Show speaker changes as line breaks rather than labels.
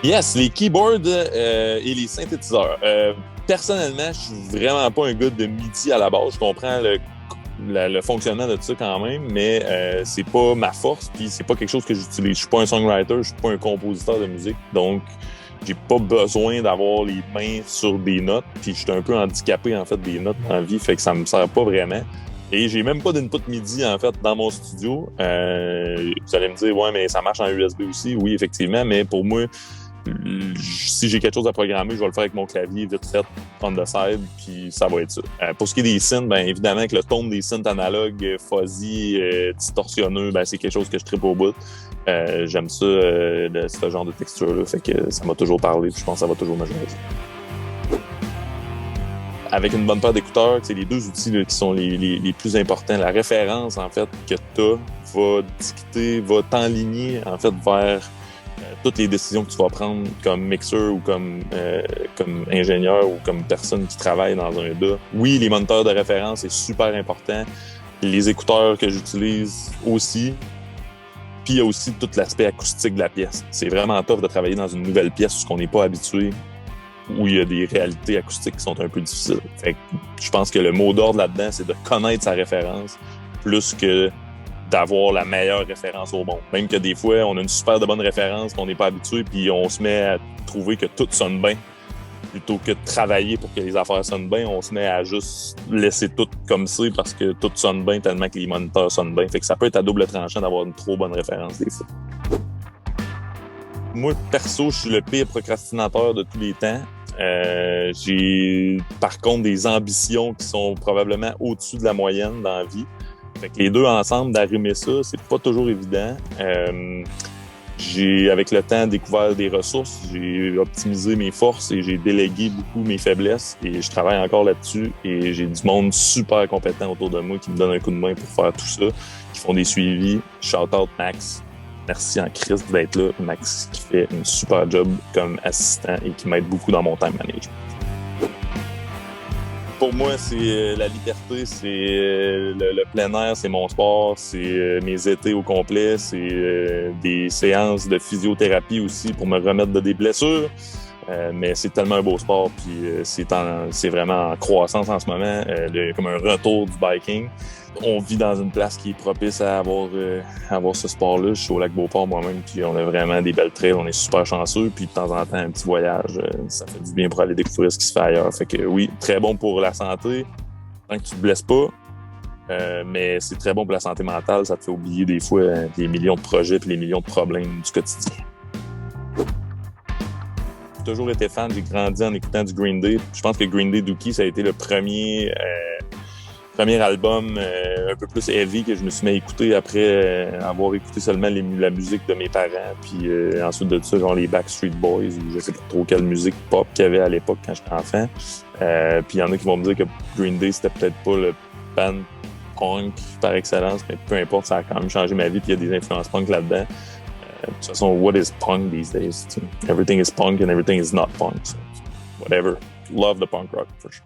Yes, les keyboards et les synthétiseurs. Personnellement, je suis vraiment pas un gars de MIDI à la base. Je comprends le fonctionnement de tout ça quand même, mais c'est pas ma force, puis c'est pas quelque chose que j'utilise. Je suis pas un songwriter, je suis pas un compositeur de musique, donc j'ai pas besoin d'avoir les mains sur des notes, puis je suis un peu handicapé en fait des notes dans la vie, fait que ça me sert pas vraiment. Et j'ai même pas d'input MIDI en fait dans mon studio. Vous allez me dire ouais mais ça marche en USB aussi, oui effectivement, mais pour moi si j'ai quelque chose à programmer, je vais le faire avec mon clavier vite fait, on the side, puis ça va être ça. Pour ce qui est des synths, bien évidemment que le tone des synths analogues, fuzzy, distorsionneux, ben c'est quelque chose que je trippe au bout. J'aime ça, ce genre de texture-là, fait que ça m'a toujours parlé, puis je pense que ça va toujours me jouer. Avec une bonne paire d'écouteurs, c'est les deux outils là, qui sont les plus importants. La référence, en fait, que tu as va dicter, va t'enligner, en fait, vers toutes les décisions que tu vas prendre comme mixeur ou comme ingénieur ou comme personne qui travaille dans un DA. Oui, les moniteurs de référence, c'est super important. Les écouteurs que j'utilise aussi. Puis il y a aussi tout l'aspect acoustique de la pièce. C'est vraiment tough de travailler dans une nouvelle pièce où on n'est pas habitué, où il y a des réalités acoustiques qui sont un peu difficiles. Fait que je pense que le mot d'ordre là-dedans, c'est de connaître sa référence plus que d'avoir la meilleure référence au monde. Même que des fois, on a une super de bonne référence qu'on n'est pas habitué, puis on se met à trouver que tout sonne bien. Plutôt que de travailler pour que les affaires sonnent bien, on se met à juste laisser tout comme c'est parce que tout sonne bien tellement que les moniteurs sonnent bien. Fait que ça peut être à double tranchant d'avoir une trop bonne référence des fois. Moi, perso, je suis le pire procrastinateur de tous les temps. J'ai par contre des ambitions qui sont probablement au-dessus de la moyenne dans la vie. Fait que les deux ensemble, d'arrimer ça, c'est pas toujours évident. J'ai, avec le temps, découvert des ressources, j'ai optimisé mes forces et j'ai délégué beaucoup mes faiblesses et je travaille encore là-dessus et j'ai du monde super compétent autour de moi qui me donne un coup de main pour faire tout ça, qui font des suivis. Shout out Max. Merci en Christ d'être là. Max qui fait une super job comme assistant et qui m'aide beaucoup dans mon time management. Pour moi, c'est la liberté, c'est le plein air, c'est mon sport, c'est mes étés au complet, c'est des séances de physiothérapie aussi pour me remettre de des blessures. Mais c'est tellement un beau sport, puis c'est vraiment en croissance en ce moment, comme un retour du biking. On vit dans une place qui est propice à avoir ce sport-là. Je suis au lac Beauport moi-même, puis on a vraiment des belles trails, on est super chanceux, puis de temps en temps, un petit voyage, ça fait du bien pour aller découvrir ce qui se fait ailleurs. Fait que oui, très bon pour la santé, tant que tu te blesses pas, mais c'est très bon pour la santé mentale, ça te fait oublier des fois les millions de projets puis les millions de problèmes du quotidien. J'ai toujours été fan, j'ai grandi en écoutant du Green Day. Je pense que Green Day Dookie, ça a été le premier album un peu plus heavy que je me suis mis à écouter après avoir écouté seulement la musique de mes parents. Puis ensuite de ça, genre les Backstreet Boys ou je sais pas trop quelle musique pop qu'il y avait à l'époque quand j'étais enfant. Puis il y en a qui vont me dire que Green Day, c'était peut-être pas le band punk par excellence, mais peu importe, ça a quand même changé ma vie. Puis il y a des influences punk là-dedans. De toute façon, what is punk these days? Everything is punk and everything is not punk. So whatever. Love the punk rock for sure.